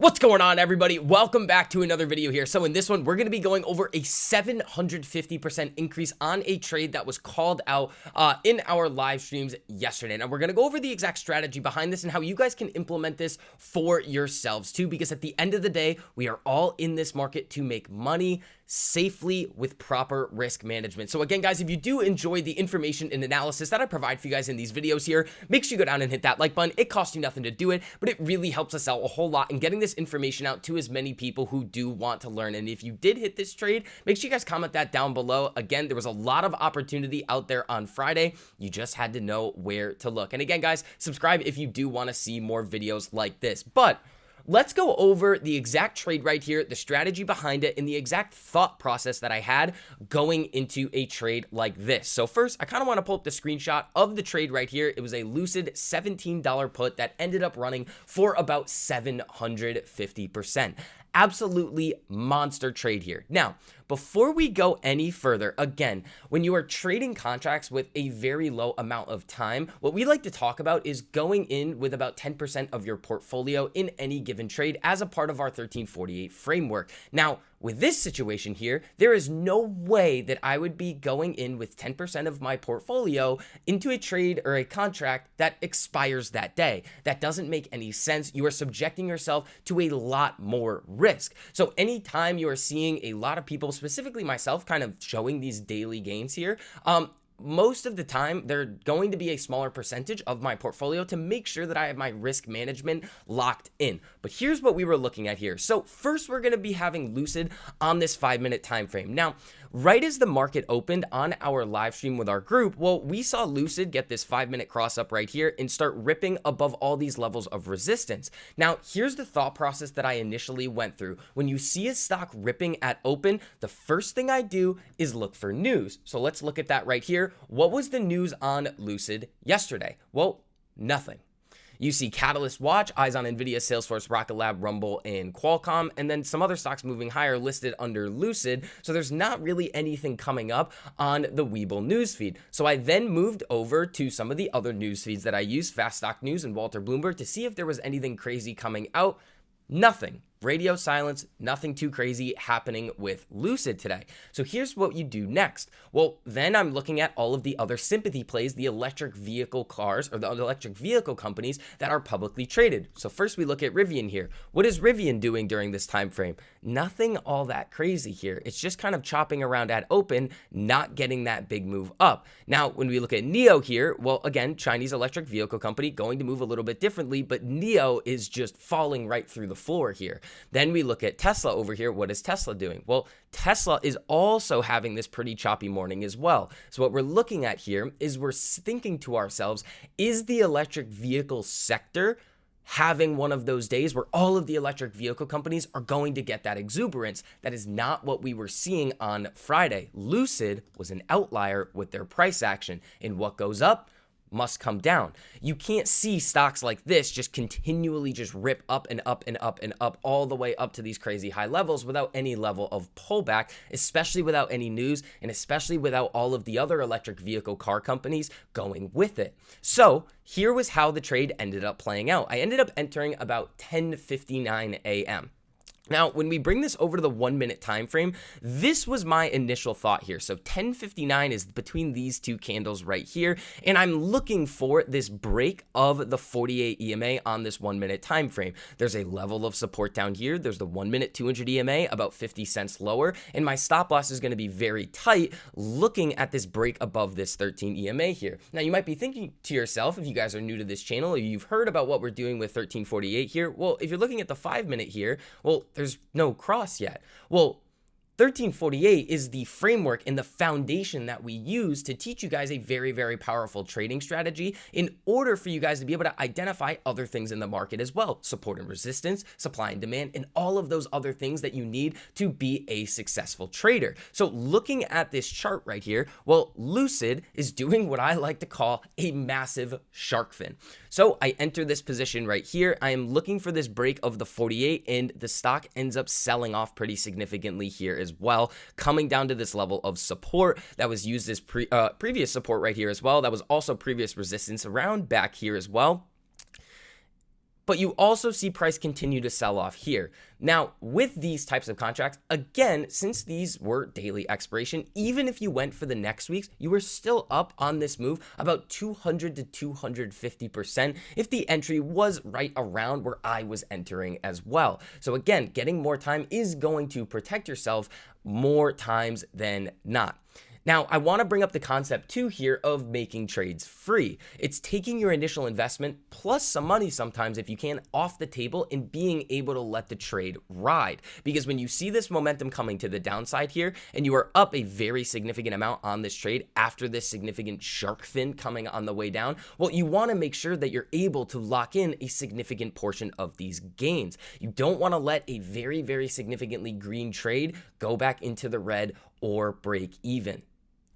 What's going on, everybody? Welcome back to another video here. So in this one, we're going to be going over a 750% increase on a trade that was called out in our live streams yesterday. Now we're going to go over the exact strategy behind this and how you guys can implement this for yourselves too, because at the end of the day, we are all in this market to make money safely with proper risk management. So again, guys, if you do enjoy the information and analysis that I provide for you guys in these videos here, make sure you go down and hit that like button. It costs you nothing to do it, but it really helps us out a whole lot in getting this information out to as many people who do want to learn. And if you did hit this trade, make sure you guys comment that down below. Again, there was a lot of opportunity out there on Friday. You just had to know where to look. And again, guys, subscribe if you do want to see more videos like this. But let's go over the exact trade right here, the strategy behind it, and the exact thought process that I had going into a trade like this. So first, I kind of want to pull up the screenshot of the trade right here. It was a Lucid $17 put that ended up running for about 750%. Absolutely monster trade here. Now, before we go any further, again, when you are trading contracts with a very low amount of time, what we like to talk about is going in with about 10% of your portfolio in any given trade as a part of our 1348 framework. Now, with this situation here, there is no way that I would be going in with 10% of my portfolio into a trade or a contract that expires that day. That doesn't make any sense. You are subjecting yourself to a lot more risk. So anytime you are seeing a lot of people, specifically myself, kind of showing these daily gains here, most of the time, they're going to be a smaller percentage of my portfolio to make sure that I have my risk management locked in. But here's what we were looking at here. So first, we're going to be having Lucid on this 5-minute time frame. Now, right as the market opened on our live stream with our group, well, we saw Lucid get this 5-minute cross up right here and start ripping above all these levels of resistance. Now, here's the thought process that I initially went through. When you see a stock ripping at open, the first thing I do is look for news. So let's look at that right here. What was the news on Lucid yesterday? Well, nothing. You see Catalyst Watch, eyes on NVIDIA, Salesforce, Rocket Lab, Rumble, and Qualcomm, and then some other stocks moving higher listed under Lucid. So there's not really anything coming up on the Webull newsfeed. So I then moved over to some of the other news feeds that I use, Fast Stock News and Walter Bloomberg, to see if there was anything crazy coming out. Nothing. Radio silence, nothing too crazy happening with Lucid today. So here's what you do next. Well, then I'm looking at all of the other sympathy plays, the electric vehicle cars or the electric vehicle companies that are publicly traded. So first we look at Rivian here. What is Rivian doing during this time frame? Nothing all that crazy here. It's just kind of chopping around at open, not getting that big move up. Now, when we look at NIO here, well, again, Chinese electric vehicle company going to move a little bit differently, but NIO is just falling right through the floor here. Then we look at Tesla over here. What is Tesla doing? Well, Tesla is also having this pretty choppy morning as well. So what we're looking at here is we're thinking to ourselves, is the electric vehicle sector having one of those days where all of the electric vehicle companies are going to get that exuberance? That is not what we were seeing on Friday. Lucid was an outlier with their price action, and what goes up must come down. You can't see stocks like this just continually just rip up and up and up and up all the way up to these crazy high levels without any level of pullback, especially without any news and especially without all of the other electric vehicle car companies going with it. So here was how the trade ended up playing out. I ended up entering about 10:59 a.m. Now, when we bring this over to the 1-minute time frame, this was my initial thought here. So 10:59 is between these two candles right here, and I'm looking for this break of the 48 EMA on this 1-minute time frame. There's a level of support down here. There's the 1-minute 200 EMA about 50 cents lower, and my stop loss is going to be very tight looking at this break above this 13 EMA here. Now, you might be thinking to yourself, if you guys are new to this channel or you've heard about what we're doing with 1348 here, well, if you're looking at the 5-minute here, well, there's no cross yet. Well, 1348 is the framework and the foundation that we use to teach you guys a very, very powerful trading strategy in order for you guys to be able to identify other things in the market as well. Support and resistance, supply and demand, and all of those other things that you need to be a successful trader. So looking at this chart right here, well, Lucid is doing what I like to call a massive shark fin. So I enter this position right here. I am looking for this break of the 48, and the stock ends up selling off pretty significantly here as well, coming down to this level of support that was used as previous support right here as well. That was also previous resistance around back here as well. but you also see price continue to sell off here. Now, with these types of contracts, again, since these were daily expiration, even if you went for the next week's, you were still up on this move about 200 to 250% if the entry was right around where I was entering as well. So again, getting more time is going to protect yourself more times than not. Now, I want to bring up the concept too here of making trades free. It's taking your initial investment plus some money sometimes, if you can, off the table and being able to let the trade ride. Because when you see this momentum coming to the downside here and you are up a very significant amount on this trade after this significant shark fin coming on the way down, well, you want to make sure that you're able to lock in a significant portion of these gains. You don't want to let a very, very significantly green trade go back into the red or break even.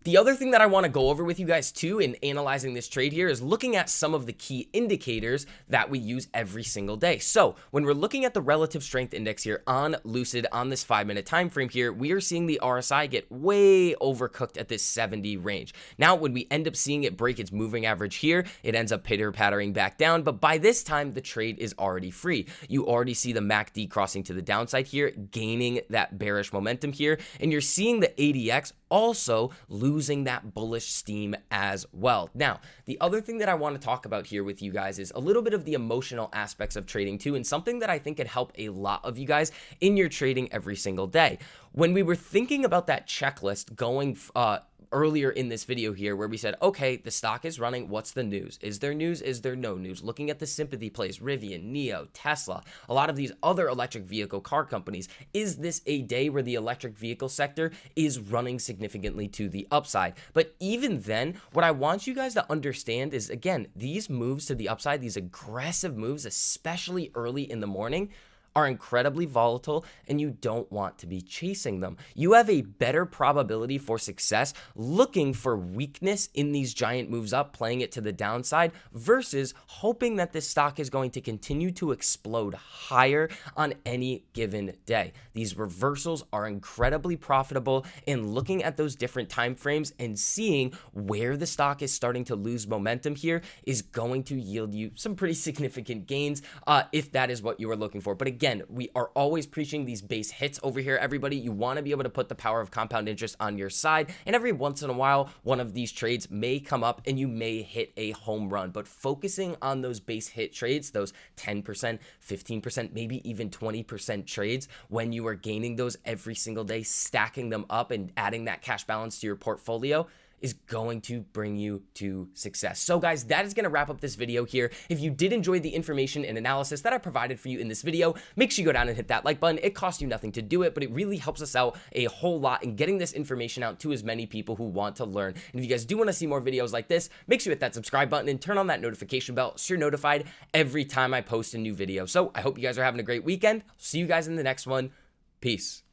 The other thing that I want to go over with you guys too in analyzing this trade here is looking at some of the key indicators that we use every single day. So when we're looking at the relative strength index here on Lucid on this 5-minute time frame here, we are seeing the RSI get way overcooked at this 70 range. Now, when we end up seeing it break its moving average here, it ends up pitter-pattering back down, but by this time, the trade is already free. You already see the MACD crossing to the downside here, gaining that bearish momentum here, and you're seeing the ADX also losing that bullish steam as well. Now, the other thing that I want to talk about here with you guys is a little bit of the emotional aspects of trading too, and something that I think could help a lot of you guys in your trading every single day. When we were thinking about that checklist going earlier in this video here where we said, okay, the stock is running, what's the news? Is there news? Is there no news? Looking at the sympathy plays, Rivian, NIO, Tesla, a lot of these other electric vehicle car companies, is this a day where the electric vehicle sector is running significantly to the upside? But even then, what I want you guys to understand is, again, these moves to the upside, these aggressive moves, especially early in the morning, are incredibly volatile and you don't want to be chasing them. You have a better probability for success looking for weakness in these giant moves up, playing it to the downside, versus hoping that this stock is going to continue to explode higher on any given day. These reversals are incredibly profitable, and looking at those different time frames and seeing where the stock is starting to lose momentum here is going to yield you some pretty significant gains if that is what you are looking for. But again, we are always preaching these base hits over here, everybody. You want to be able to put the power of compound interest on your side, and every once in a while, one of these trades may come up and you may hit a home run. But focusing on those base hit trades, those 10%, 15%, maybe even 20% trades, when you are gaining those every single day, stacking them up and adding that cash balance to your portfolio, is going to bring you to success. So guys, that is going to wrap up this video here. If you did enjoy the information and analysis that I provided for you in this video, make sure you go down and hit that like button. It costs you nothing to do it, but it really helps us out a whole lot in getting this information out to as many people who want to learn. And if you guys do want to see more videos like this, make sure you hit that subscribe button and turn on that notification bell so you're notified every time I post a new video. So I hope you guys are having a great weekend. See you guys in the next one. Peace.